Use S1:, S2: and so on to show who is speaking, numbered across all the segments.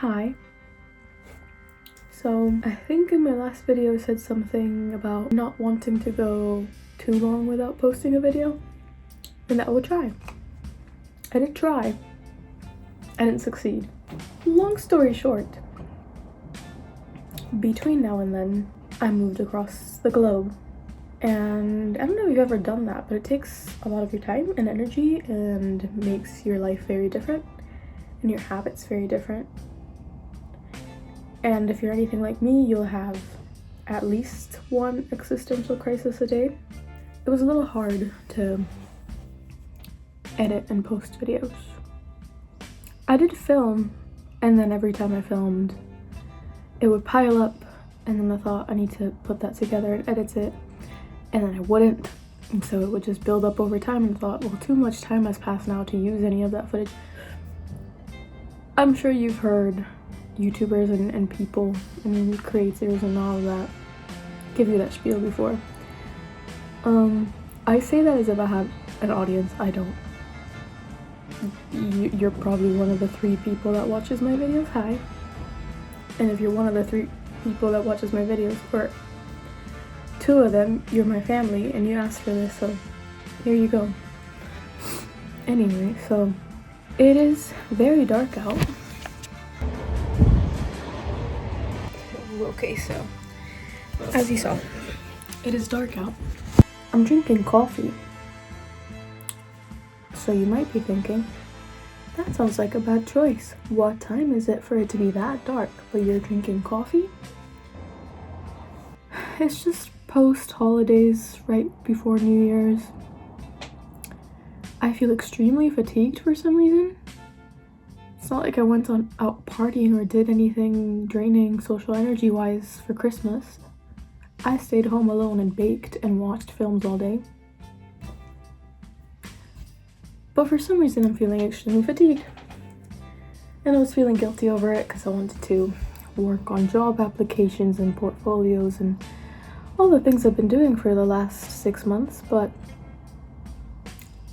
S1: Hi. So I think in my last video I said something about not wanting to go too long without posting a video, and that I would try. I did try. I didn't succeed. Long story short, between now and then I moved across the globe, and I don't know if you've ever done that, but it takes a lot of your time and energy and makes your life very different and your habits very different. And if you're anything like me, you'll have at least one existential crisis a day. It was a little hard to edit and post videos. I did film, and then every time I filmed, it would pile up, and then I thought I need to put that together and edit it, and then I wouldn't. And so it would just build up over time, and I thought, well, too much time has passed now to use any of that footage. I'm sure you've heard YouTubers and people and creators and all of that give you that spiel before. I say that as if I have an audience. I don't. You're probably one of the 3 people that watches my videos. Hi. And if you're one of the 3 people that watches my videos, or 2 of them, you're my family and you asked for this, so here you go. Anyway, so it is very dark out. Okay, so as you saw, it is dark out. I'm drinking coffee. So you might be thinking, that sounds like a bad choice. What time is it for it to be that dark, but you're drinking coffee? It's just post-holidays, right before New Year's. I feel extremely fatigued for some reason. It's not like I went out partying or did anything draining social energy wise for Christmas. I stayed home alone and baked and watched films all day. But for some reason I'm feeling extremely fatigued. And I was feeling guilty over it because I wanted to work on job applications and portfolios and all the things I've been doing for the last 6 months, but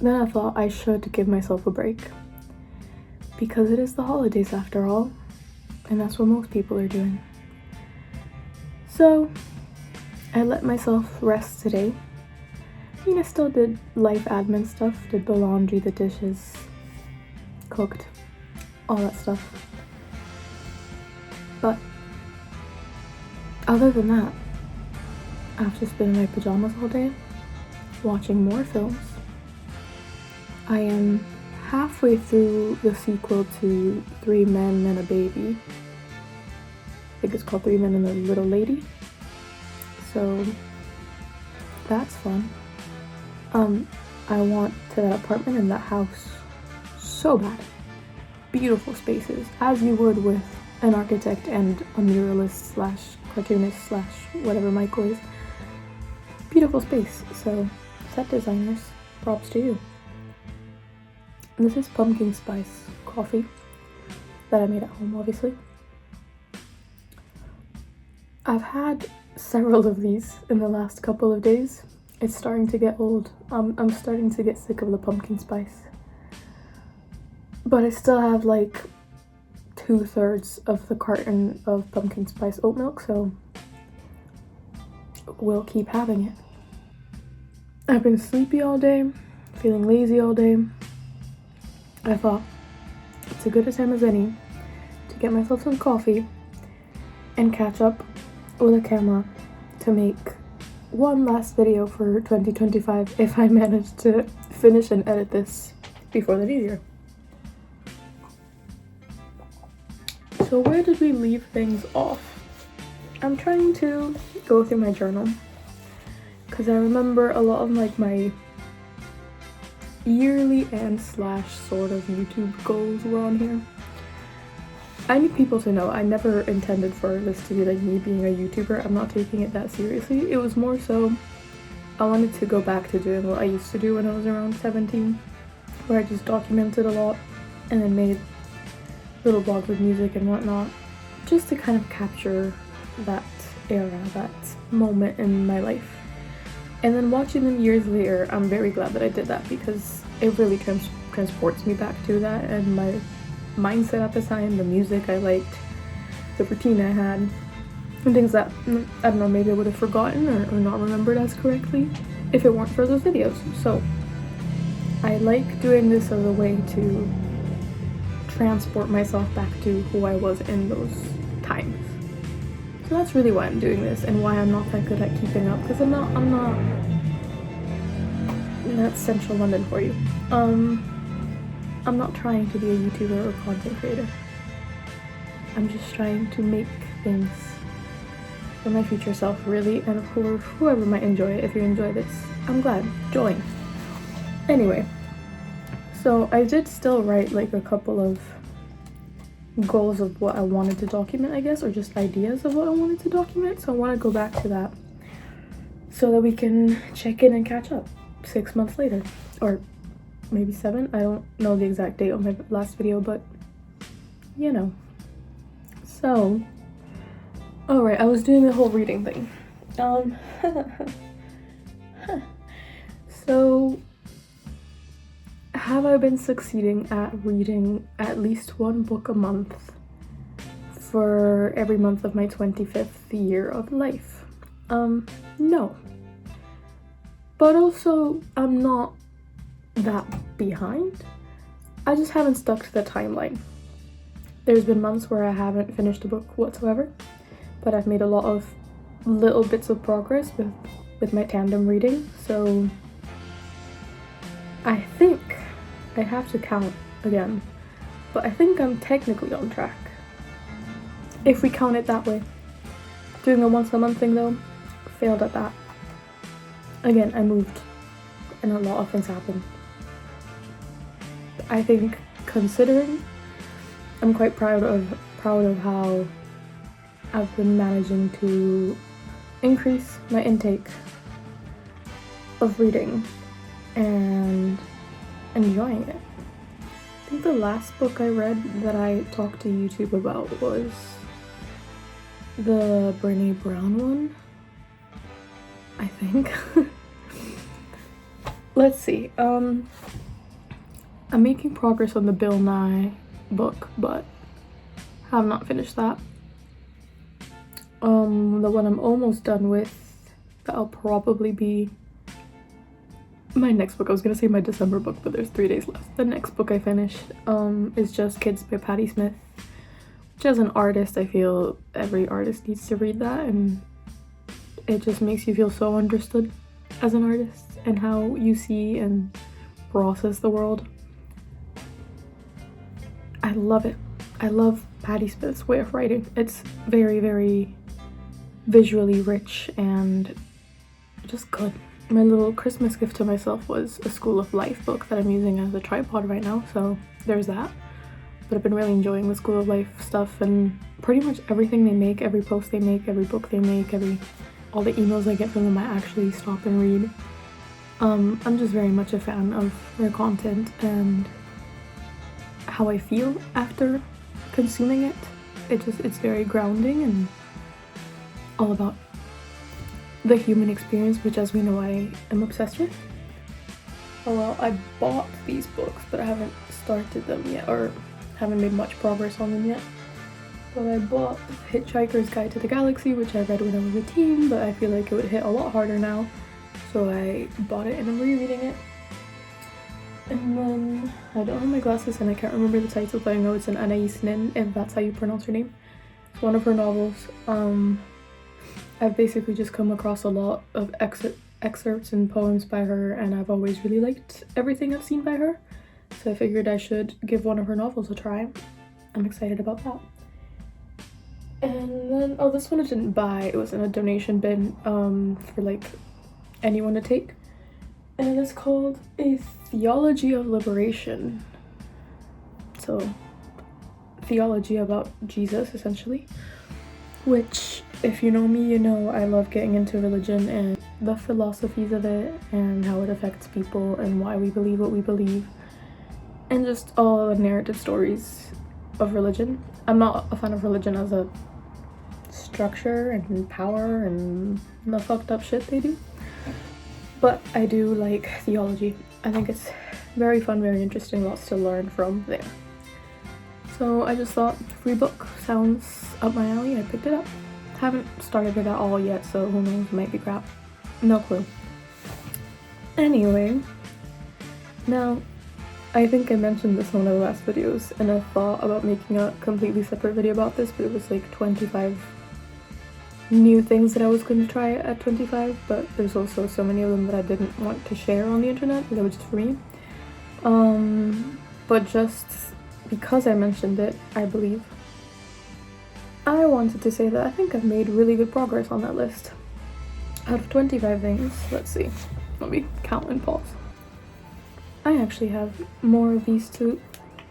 S1: then I thought I should give myself a break. Because it is the holidays after all, and that's what most people are doing. So I let myself rest today. I mean, I still did life admin stuff, did the laundry, the dishes, cooked, all that stuff. But other than that, I've just been in my pajamas all day, watching more films. I am halfway through the sequel to 3 Men and a Baby. I think it's called 3 Men and a Little Lady. So that's fun. I want that apartment and that house so bad. Beautiful spaces, as you would with an architect and a muralist slash cartoonist slash whatever Michael is. Beautiful space. So set designers, props to you. This is pumpkin spice coffee that I made at home, obviously. I've had several of these in the last couple of days. It's starting to get old. I'm starting to get sick of the pumpkin spice. But I still have like 2/3 of the carton of pumpkin spice oat milk, so we'll keep having it. I've been sleepy all day, feeling lazy all day. I thought it's as good a time as any to get myself some coffee and catch up with a camera to make one last video for 2025 if I manage to finish and edit this before the new year. So where did we leave things off? I'm trying to go through my journal because I remember a lot of like my yearly and slash sort of YouTube goals were on here. I need people to know I never intended for this to be like me being a YouTuber. I'm not taking it that seriously. It was more so I wanted to go back to doing what I used to do when I was around 17, where I just documented a lot and then made little blogs with music and whatnot, just to kind of capture that era, that moment in my life. And then watching them years later, I'm very glad that I did that because it really transports me back to that and my mindset at the time, the music I liked, the routine I had, and things that, I don't know, maybe I would have forgotten or not remembered as correctly if it weren't for those videos. So I like doing this as a way to transport myself back to who I was in those times. So that's really why I'm doing this and why I'm not that good at keeping up, because I'm not that's central London for you. I'm not trying to be a YouTuber or content creator. I'm just trying to make things for my future self, really, and for whoever might enjoy it. If you enjoy this, I'm glad. Join. Anyway, so I did still write like a couple of goals of what I wanted to document, I guess, or just ideas of what I wanted to document. So I want to go back to that so that we can check in and catch up 6 months later, or maybe 7. I don't know the exact date of my last video, but you know. So, alright, I was doing the whole reading thing. So, have I been succeeding at reading at least one book a month for every month of my 25th year of life? No. But also, I'm not that behind. I just haven't stuck to the timeline. There's been months where I haven't finished a book whatsoever, but I've made a lot of little bits of progress with my tandem reading, so I think I have to count again, but I think I'm technically on track, if we count it that way. Doing a once a month thing though, failed at that. Again, I moved and a lot of things happened. I think, considering, I'm quite proud of how I've been managing to increase my intake of reading and enjoying it. I think the last book I read that I talked to YouTube about was the Brené Brown one, I think. Let's see. I'm making progress on the Bill Nye book, but have not finished that. The one I'm almost done with, that'll probably be my next book. I was gonna say my December book, but there's 3 days left. The next book I finished is Just Kids by Patti Smith, which, as an artist, I feel every artist needs to read that, and it just makes you feel so understood as an artist and how you see and process the world. I love it. I love Patti Smith's way of writing. It's very, very visually rich and just good. My little Christmas gift to myself was a School of Life book that I'm using as a tripod right now, so there's that. But I've been really enjoying the School of Life stuff, and pretty much everything they make, every post they make, every book they make, all the emails I get from them, I actually stop and read. I'm just very much a fan of their content and how I feel after consuming it. It's very grounding and all about the human experience, which, as we know, I am obsessed with. Oh well, I bought these books, but I haven't started them yet, or haven't made much progress on them yet. But I bought Hitchhiker's Guide to the Galaxy, which I read when I was a teen, but I feel like it would hit a lot harder now. So I bought it and I'm rereading it. And then, I don't have my glasses and I can't remember the title, but I know it's an Anais Nin, if that's how you pronounce her name. It's one of her novels. I've basically just come across a lot of excerpts and poems by her, and I've always really liked everything I've seen by her. So I figured I should give one of her novels a try. I'm excited about that. And then, oh, this one I didn't buy. It was in a donation bin for like anyone to take. And it's called A Theology of Liberation. So, theology about Jesus, essentially. Which, if you know me, you know I love getting into religion and the philosophies of it and how it affects people and why we believe what we believe. And just all the narrative stories of religion. I'm not a fan of religion as a structure and power and the fucked up shit they do. But I do like theology. I think it's very fun, very interesting, lots to learn from there. So I just thought free book sounds up my alley. I picked it up. Haven't started it at all yet, so who knows, might be crap. No clue. Anyway, now I think I mentioned this in one of the last videos, and I thought about making a completely separate video about this, but it was like 25 new things that I was going to try at 25, but there's also so many of them that I didn't want to share on the internet, that was just for me. But just because I mentioned it, I believe, I wanted to say that I think I've made really good progress on that list. Out of 25 things, let's see, let me count and pause. I actually have more of these to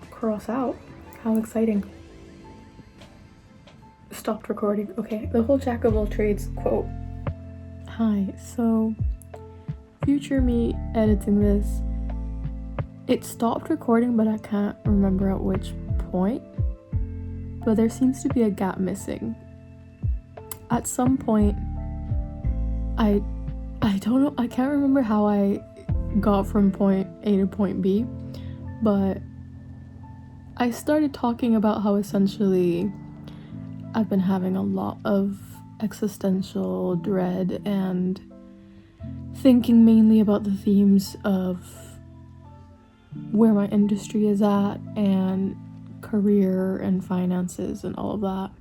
S1: cross out. How exciting. Stopped recording. Okay, the whole jack of all trades quote. Hi, so future me editing this, it stopped recording, but I can't remember at which point. But there seems to be a gap missing. At some point, I don't know, I can't remember how I got from point A to point B, but I started talking about how essentially I've been having a lot of existential dread and thinking mainly about the themes of where my industry is at and career and finances and all of that.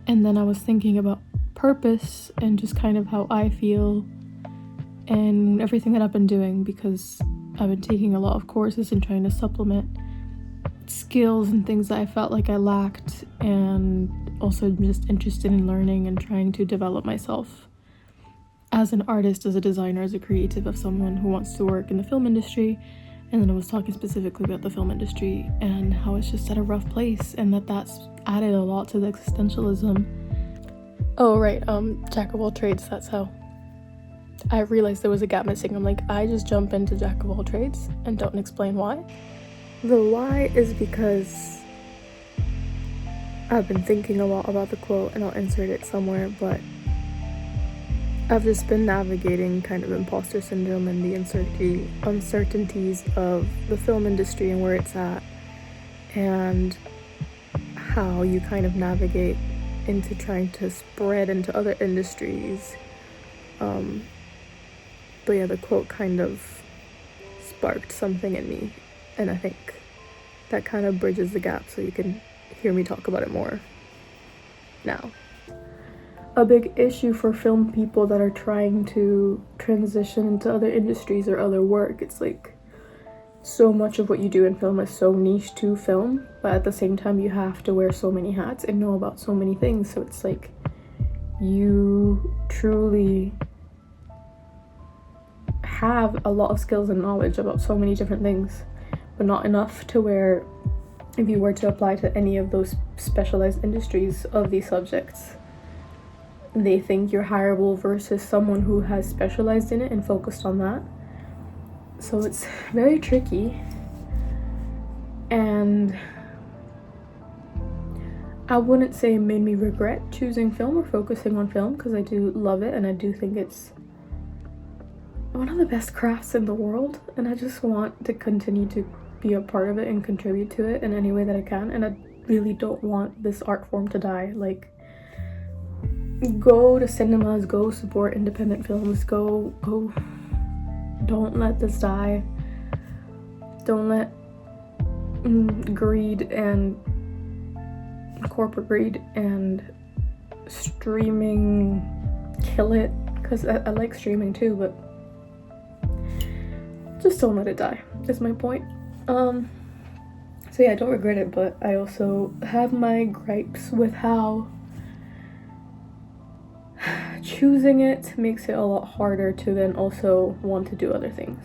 S1: And then I was thinking about purpose and just kind of how I feel and everything that I've been doing, because I've been taking a lot of courses and trying to supplement skills and things that I felt like I lacked, and also just interested in learning and trying to develop myself as an artist, as a designer, as a creative, of someone who wants to work in the film industry. And then I was talking specifically about the film industry and how it's just at a rough place, and that's added a lot to the existentialism. Oh right, jack of all trades, that's how I realized there was a gap missing. I'm like, I just jump into jack of all trades and don't explain why. The why is because I've been thinking a lot about the quote, and I'll insert it somewhere, but I've just been navigating kind of imposter syndrome and the uncertainties of the film industry and where it's at, and how you kind of navigate into trying to spread into other industries. But yeah, the quote kind of sparked something in me, and I think that kind of bridges the gap so you can hear me talk about it more now. A big issue for film people that are trying to transition into other industries or other work, it's like so much of what you do in film is so niche to film, but at the same time you have to wear so many hats and know about so many things, so it's like you truly have a lot of skills and knowledge about so many different things, but not enough to where if you were to apply to any of those specialized industries of these subjects, they think you're hireable versus someone who has specialized in it and focused on that. So it's very tricky, and I wouldn't say it made me regret choosing film or focusing on film, because I do love it and I do think it's one of the best crafts in the world, and I just want to continue to be a part of it and contribute to it in any way that I can, and I really don't want this art form to die. Like, go to cinemas, go support independent films, go, don't let this die. Don't let greed and corporate greed and streaming kill it, because I like streaming too, but just don't let it die, is my point. So yeah, I don't regret it, but I also have my gripes with how choosing it makes it a lot harder to then also want to do other things.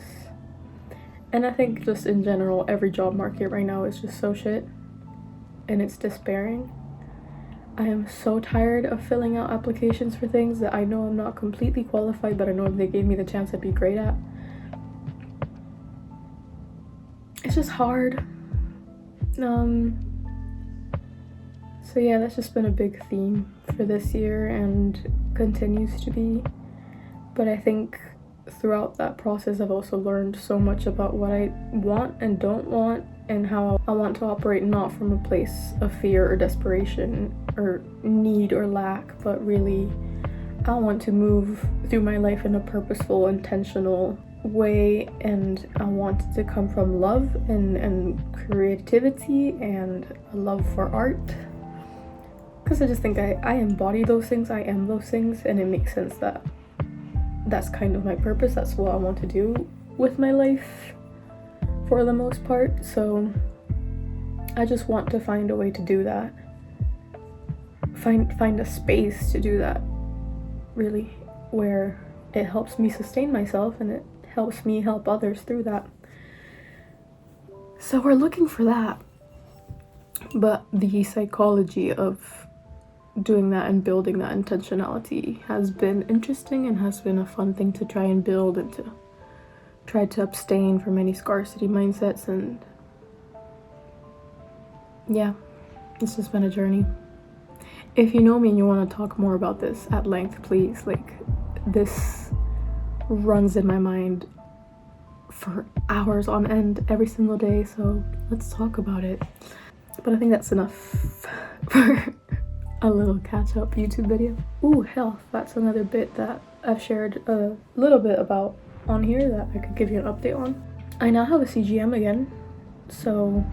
S1: And I think just in general, every job market right now is just so shit, and it's despairing. I am so tired of filling out applications for things that I know I'm not completely qualified, but I know if they gave me the chance I'd be great at. It's just hard. So yeah, that's just been a big theme for this year and continues to be. But I think throughout that process, I've also learned so much about what I want and don't want, and how I want to operate, not from a place of fear or desperation or need or lack, but really I want to move through my life in a purposeful, intentional way, and I want it to come from love and creativity and a love for art. Because I just think I embody those things, I am those things, and it makes sense that that's kind of my purpose. That's what I want to do with my life for the most part. So I just want to find a way to do that. Find a space to do that, really, where it helps me sustain myself and it helps me help others through that. So we're looking for that. But the psychology of doing that and building that intentionality has been interesting and has been a fun thing to try and build, and to try to abstain from any scarcity mindsets. And yeah, it's just been a journey. If you know me and you want to talk more about this at length, please, like, this runs in my mind for hours on end every single day, so let's talk about it. But I think that's enough for a little catch-up YouTube video. Ooh, health. That's another bit that I've shared a little bit about on here that I could give you an update on. I now have a CGM again, so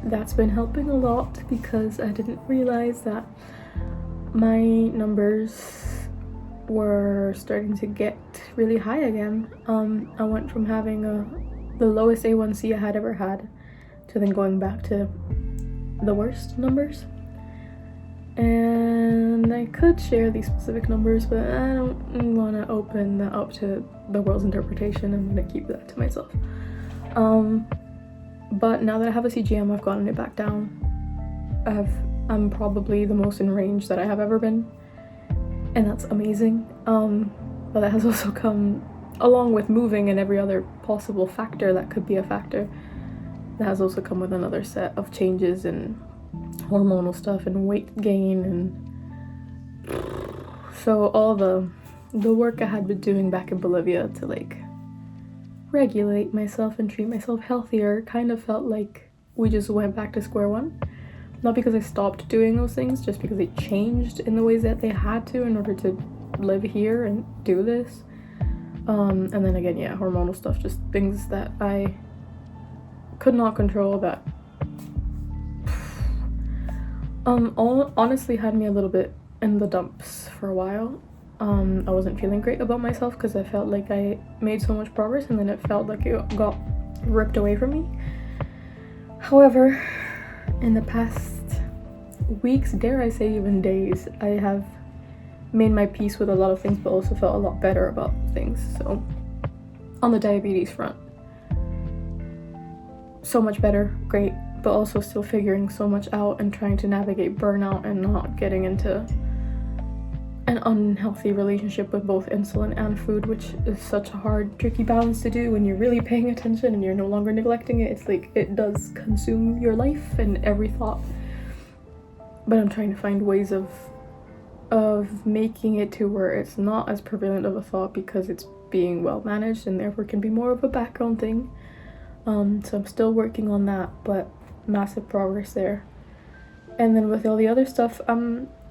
S1: that's been helping a lot, because I didn't realize that my numbers were starting to get really high again. I went from having the lowest A1C I had ever had to then going back to the worst numbers. And I could share these specific numbers, but I don't want to open that up to the world's interpretation. I'm going to keep that to myself. But now that I have a CGM, I've gotten it back down. I'm probably the most in range that I have ever been, and that's amazing. But that has also come along with moving and every other possible factor that could be a factor. That has also come with another set of changes and hormonal stuff and weight gain, and so all the work I had been doing back in Bolivia to like regulate myself and treat myself healthier kind of felt like we just went back to square one. Not because I stopped doing those things, just because they changed in the ways that they had to in order to live here and do this. And then again, yeah, hormonal stuff, just things that I could not control, that honestly had me a little bit in the dumps for a while. I wasn't feeling great about myself because I felt like I made so much progress, and then it felt like it got ripped away from me. However, in the past weeks, dare I say even days, I have made my peace with a lot of things, but also felt a lot better about things. So on the diabetes front, so much better, great, but also still figuring so much out and trying to navigate burnout and not getting into an unhealthy relationship with both insulin and food, which is such a hard, tricky balance to do when you're really paying attention and you're no longer neglecting it. It's like it does consume your life and every thought. But I'm trying to find ways of making it to where it's not as prevalent of a thought, because it's being well managed and therefore can be more of a background thing. So I'm still working on that, but massive progress there. And then with all the other stuff,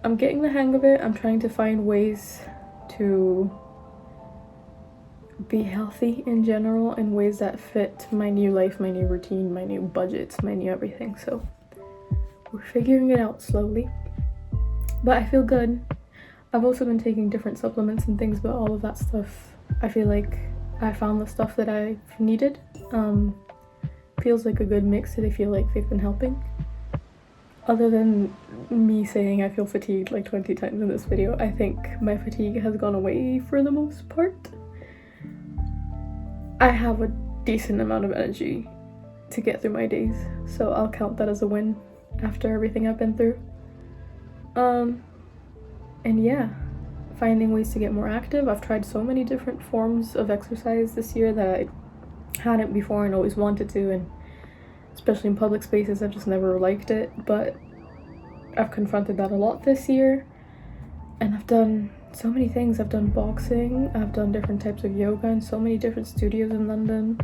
S1: I'm getting the hang of it. I'm trying to find ways to be healthy in general, in ways that fit my new life, my new routine, my new budgets, my new everything. So we're figuring it out slowly, but I feel good. I've also been taking different supplements and things, but all of that stuff, I feel like I found the stuff that I've needed. Feels like a good mix, so they feel like they've been helping. Other than me saying I feel fatigued like 20 times in this video, I think my fatigue has gone away for the most part. I have a decent amount of energy to get through my days, so I'll count that as a win after everything I've been through. And yeah, finding ways to get more active. I've tried so many different forms of exercise this year that I hadn't before and always wanted to, and especially in public spaces, I've just never liked it, but I've confronted that a lot this year. And I've done so many things. I've done boxing, I've done different types of yoga in so many different studios in London.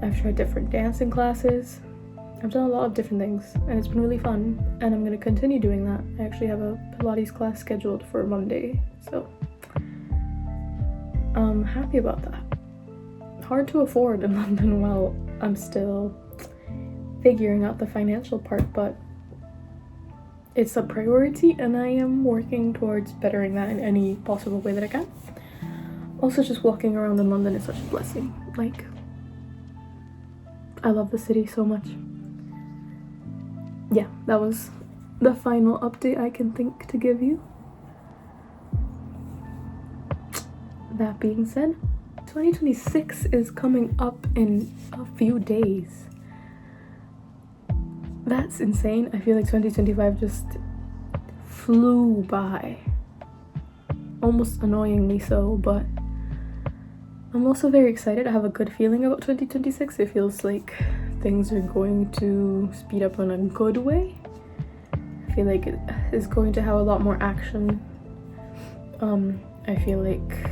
S1: I've tried different dancing classes. I've done a lot of different things and it's been really fun, and I'm going to continue doing that. I actually have a Pilates class scheduled for Monday, so I'm happy about that. Hard to afford in London while I'm still figuring out the financial part, but it's a priority and I am working towards bettering that in any possible way that I can. Also, just walking around in London is such a blessing. Like, I love the city so much. Yeah, that was the final update I can think to give you. That being said, 2026 is coming up in a few days. That's insane. I feel like 2025 just flew by. Almost annoyingly so, but I'm also very excited. I have a good feeling about 2026. It feels like things are going to speed up in a good way. I feel like it is going to have a lot more action. I feel like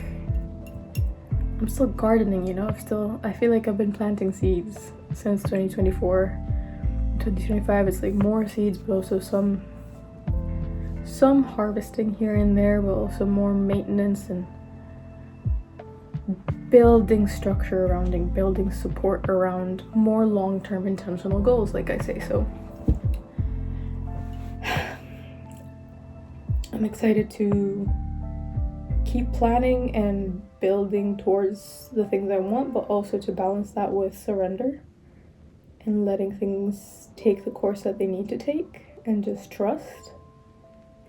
S1: I'm still gardening, you know? I feel like I've been planting seeds since 2024. 2025, it's like more seeds, but also some harvesting here and there, but also more maintenance and building structure around and building support around more long-term intentional goals, like I say. So I'm excited to keep planning and building towards the things I want, but also to balance that with surrender and letting things take the course that they need to take and just trust,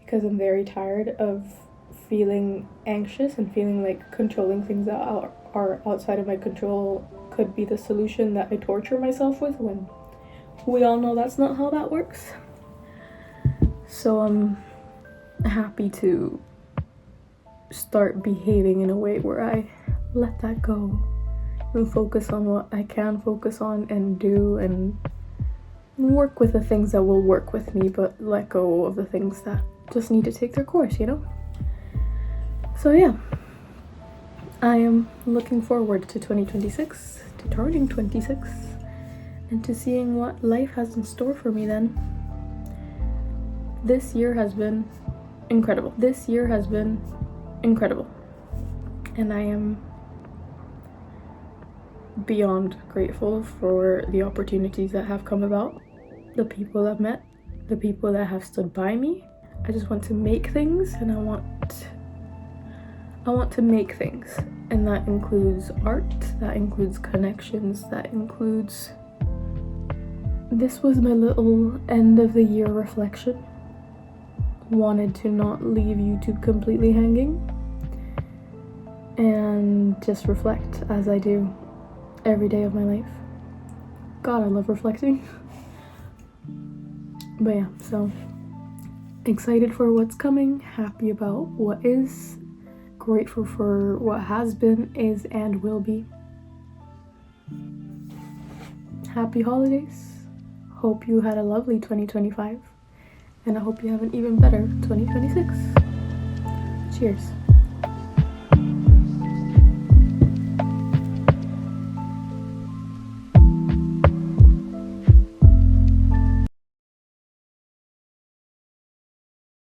S1: because I'm very tired of feeling anxious and feeling like controlling things that are outside of my control could be the solution that I torture myself with, when we all know that's not how that works. So I'm happy to start behaving in a way where I let that go and focus on what I can focus on and do, and work with the things that will work with me, but let go of the things that just need to take their course, you know? So yeah, I am looking forward to 2026, to turning 26, and to seeing what life has in store for me then. This year has been incredible. And I am beyond grateful for the opportunities that have come about, the people I've met, the people that have stood by me. I just want to make things, and I want to make things, and that includes art, that includes connections, that includes... This was my little end of the year reflection. Wanted to not leave YouTube completely hanging and just reflect as I do every day of my life. God, I love reflecting. But yeah, so excited for what's coming, happy about what is, grateful for what has been, is, and will be. Happy holidays. Hope you had a lovely 2025, and I hope you have an even better 2026. Cheers.